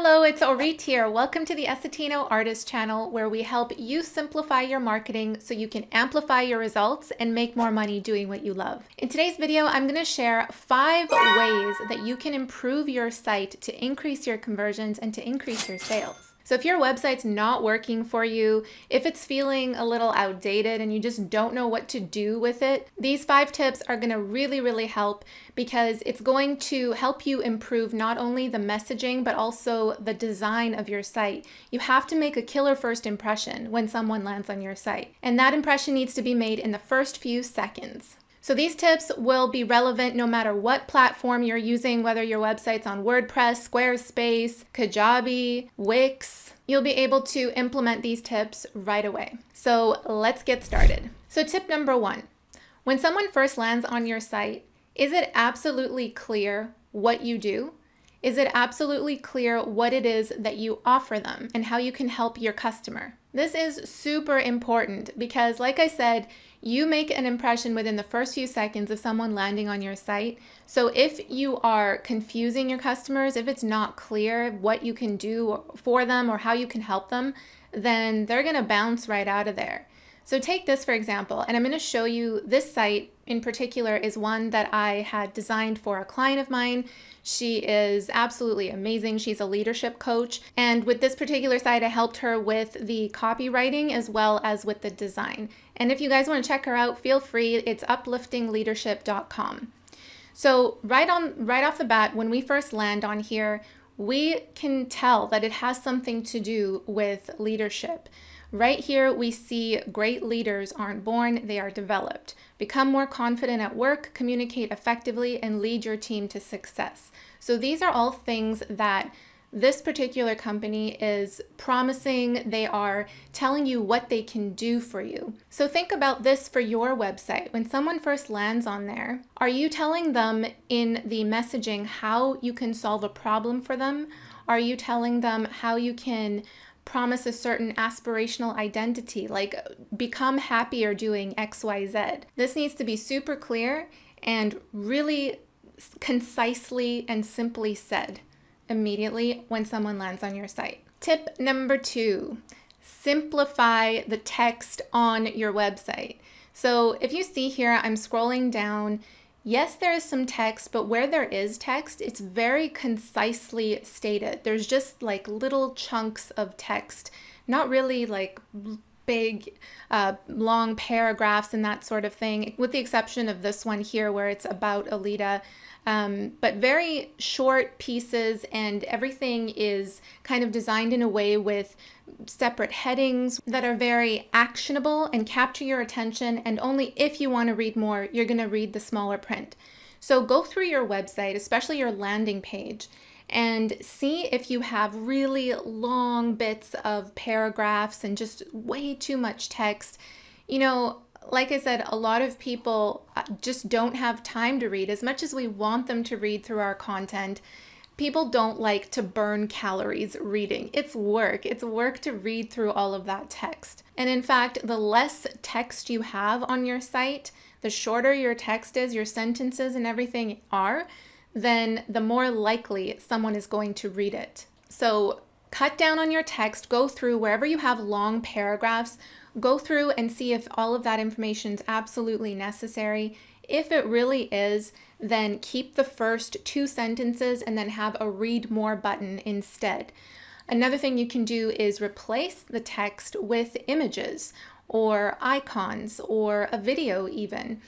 Hello, it's Auret here. Welcome to the Acetino Artist channel, where we help you simplify your marketing so you can amplify your results and make more money doing what you love. In today's video, I'm going to share 5 ways that you can improve your site to increase your conversions and to increase your sales. So if your website's not working for you, if it's feeling a little outdated and you just don't know what to do with it, these 5 tips are going to really help, because it's going to help you improve not only the messaging, but also the design of your site. You have to make a killer first impression when someone lands on your site, and that impression needs to be made in the first few seconds. So these tips will be relevant no matter what platform you're using, whether your website's on WordPress, Squarespace, Kajabi, Wix. You'll be able to implement these tips right away. So let's get started. So tip number 1, when someone first lands on your site, is it absolutely clear what you do? Is it absolutely clear what it is that you offer them and how you can help your customer? This is super important because, like I said, you make an impression within the first few seconds of someone landing on your site. So if you are confusing your customers, if it's not clear what you can do for them or how you can help them, then they're going to bounce right out of there. So take this for example, and I'm going to show you this site in particular is one that I had designed for a client of mine. She is absolutely amazing. She's a leadership coach. And with this particular site, I helped her with the copywriting as well as with the design. And if you guys want to check her out, feel free. It's upliftingleadership.com. So right off the bat, when we first land on here, we can tell that it has something to do with leadership. Right here, we see great leaders aren't born, they are developed. Become more confident at work, communicate effectively, and lead your team to success. So these are all things that this particular company is promising. They are telling you what they can do for you. So think about this for your website. When someone first lands on there, are you telling them in the messaging how you can solve a problem for them? Are you telling them how you can promise a certain aspirational identity, like become happier doing XYZ? This needs to be super clear and really concisely and simply said immediately when someone lands on your site. Tip number 2, simplify the text on your website. So if you see here, I'm scrolling down. Yes, there is some text, but where there is text, it's very concisely stated. There's just like little chunks of text, not really like big, long paragraphs and that sort of thing, with the exception of this one here where it's about Alita. But very short pieces, and everything is kind of designed in a way with separate headings that are very actionable and capture your attention, and only if you want to read more, you're going to read the smaller print. So go through your website, especially your landing page, and see if you have really long bits of paragraphs and just way too much text. You know, like I said, a lot of people just don't have time to read. As much as we want them to read through our content, people don't like to burn calories reading. It's work to read through all of that text. And in fact, the less text you have on your site, the shorter your text is, your sentences and everything are, then the more likely someone is going to read it. So cut down on your text, go through wherever you have long paragraphs, go through and see if all of that information is absolutely necessary. If it really is, then keep the first 2 sentences and then have a read more button instead. Another thing you can do is replace the text with images or icons or a video even.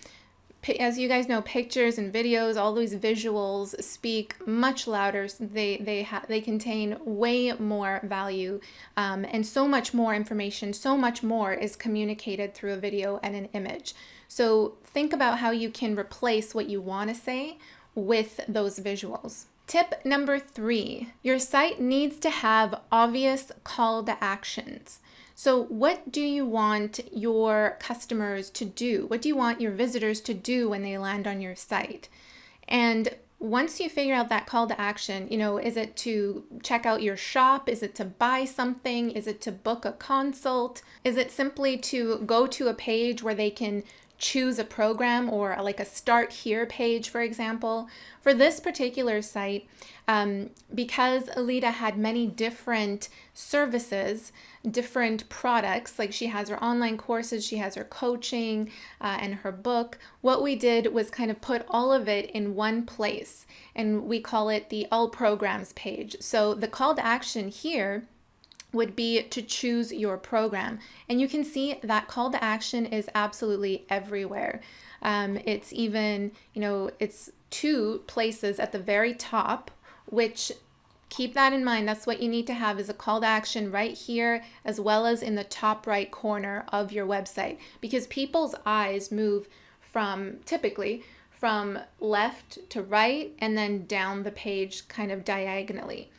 As you guys know, pictures and videos, all these visuals speak much louder. They contain way more value and so much more information. So much more is communicated through a video and an image. So think about how you can replace what you want to say with those visuals. Tip number 3, your site needs to have obvious call to actions. So what do you want your customers to do? What do you want your visitors to do when they land on your site? And once you figure out that call to action, you know, is it to check out your shop? Is it to buy something? Is it to book a consult? Is it simply to go to a page where they can choose a program or like a start here page, for example. For this particular site, because Alida had many different services, different products, like she has her online courses, she has her coaching, and her book, what we did was kind of put all of it in one place, and we call it the all programs page. So the call to action here would be to choose your program. And you can see that call to action is absolutely everywhere. It's even, it's 2 places at the very top, which, keep that in mind. That's what you need to have, is a call to action right here, as well as in the top right corner of your website, because people's eyes move typically from left to right and then down the page kind of diagonally.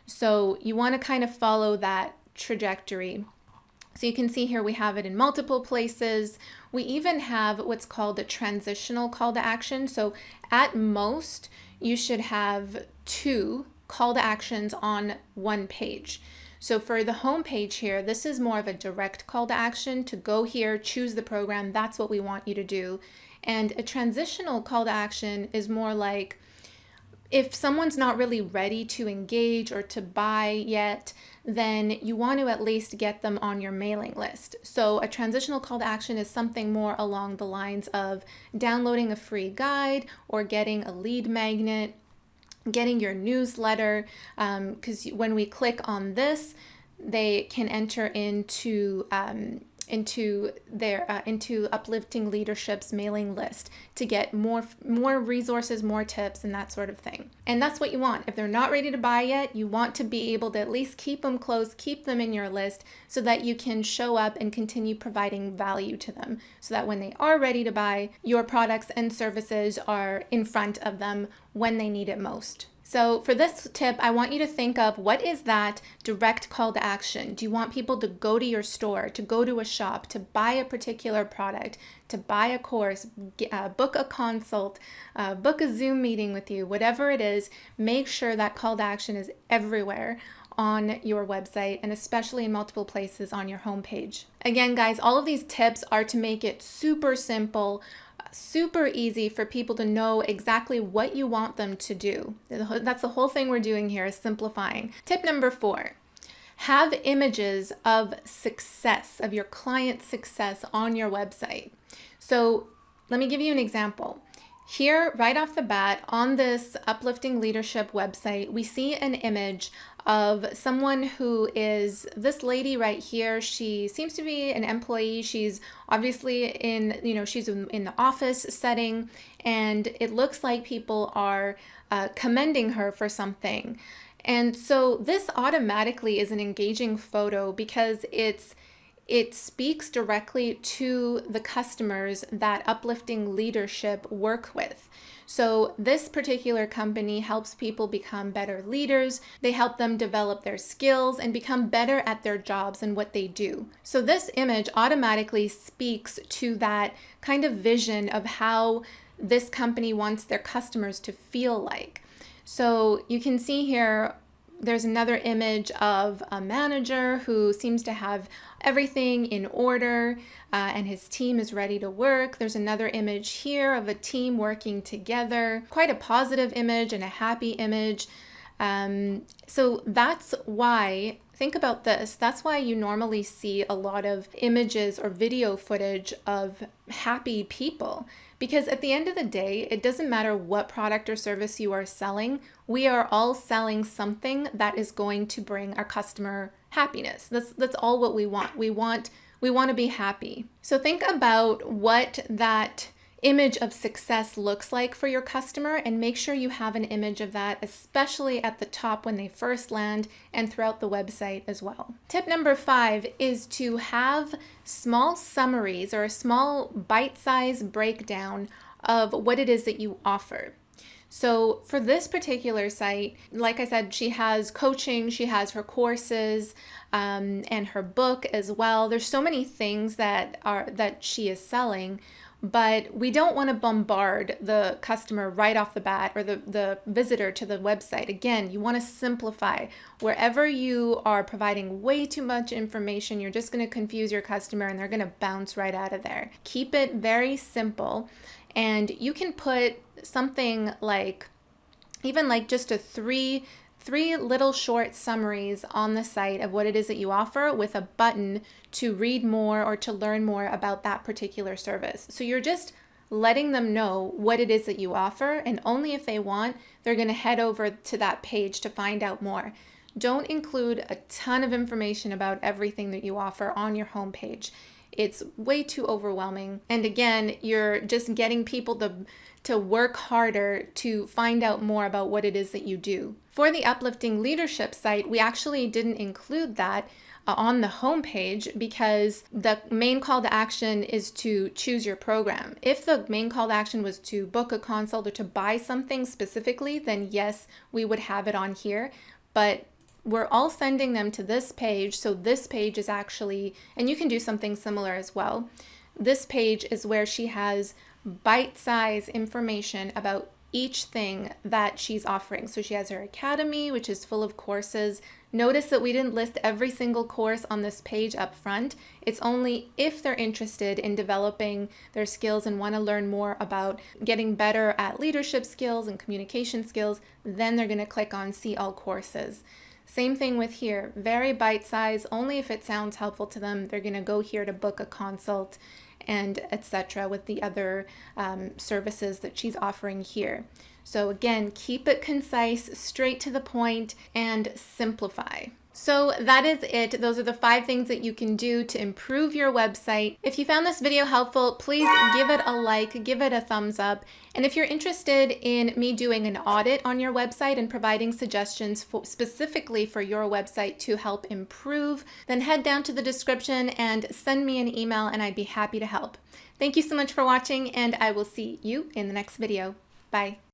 So you want to kind of follow that trajectory. So you can see here we have it in multiple places. We even have what's called a transitional call to action. So at most, you should have 2 call to actions on one page. So for the home page here, this is more of a direct call to action to go here, choose the program. That's what we want you to do. And a transitional call to action is more like, if someone's not really ready to engage or to buy yet, then you want to at least get them on your mailing list. So a transitional call to action is something more along the lines of downloading a free guide or getting a lead magnet, getting your newsletter, because when we click on this, they can enter into Uplifting Leadership's mailing list to get more resources, more tips, and that sort of thing. And that's what you want. If they're not ready to buy yet, you want to be able to at least keep them close, keep them in your list, so that you can show up and continue providing value to them, so that when they are ready to buy, your products and services are in front of them when they need it most. So for this tip, I want you to think of, what is that direct call to action? Do you want people to go to your store, to go to a shop, to buy a particular product, to buy a course, book a consult, book a Zoom meeting with you, whatever it is? Make sure that call to action is everywhere on your website, and especially in multiple places on your homepage. Again, guys, all of these tips are to make it super simple, super easy for people to know exactly what you want them to do. That's the whole thing we're doing here, is simplifying. Tip number 4, have images of success, of your client's success on your website. So let me give you an example. Here, right off the bat, on this Uplifting Leadership website, we see an image of someone who is this lady right here. She seems to be an employee. She's obviously she's in the office setting, and it looks like people are commending her for something. And so this automatically is an engaging photo because it speaks directly to the customers that Uplifting Leadership work with. So this particular company helps people become better leaders. They help them develop their skills and become better at their jobs and what they do. So this image automatically speaks to that kind of vision of how this company wants their customers to feel like. So you can see here, there's another image of a manager who seems to have everything in order, and his team is ready to work. There's another image here of a team working together. Quite a positive image and a happy image. So that's why, think about this, that's why you normally see a lot of images or video footage of happy people. Because at the end of the day, it doesn't matter what product or service you are selling, we are all selling something that is going to bring our customer happiness. That's all what we want. We want to be happy. So think about what that image of success looks like for your customer, and make sure you have an image of that, especially at the top when they first land and throughout the website as well. Tip number 5 is to have small summaries or a small bite-sized breakdown of what it is that you offer. So for this particular site, like I said, she has coaching, she has her courses, and her book as well. There's so many things that she is selling. but we don't want to bombard the customer right off the bat, or the visitor to the website. Again, you want to simplify. Wherever you are providing way too much information, you're just going to confuse your customer and they're going to bounce right out of there. Keep it very simple, and you can put something like, even like just a three little short summaries on the site of what it is that you offer, with a button to read more or to learn more about that particular service. So you're just letting them know what it is that you offer, and only if they want, they're going to head over to that page to find out more. Don't include a ton of information about everything that you offer on your homepage. It's way too overwhelming. And again, you're just getting people to work harder to find out more about what it is that you do. For the Uplifting Leadership site, we actually didn't include that on the homepage, because the main call to action is to choose your program. If the main call to action was to book a consult or to buy something specifically, then yes, we would have it on here. But we're all sending them to this page. So this page is actually, and you can do something similar as well. This page is where she has bite-sized information about each thing that she's offering. So she has her academy, which is full of courses. Notice that we didn't list every single course on this page up front. It's only if they're interested in developing their skills and want to learn more about getting better at leadership skills and communication skills, then they're going to click on See All Courses. Same thing with here, very bite-sized, only if it sounds helpful to them. They're going to go here to book a consult, and etc. with the other services that she's offering here. So again, keep it concise, straight to the point, and simplify. So that is it. Those are the 5 things that you can do to improve your website. If you found this video helpful, please give it a like, give it a thumbs up. And if you're interested in me doing an audit on your website and providing suggestions specifically for your website to help improve, then head down to the description and send me an email, and I'd be happy to help. Thank you so much for watching, and I will see you in the next video. Bye.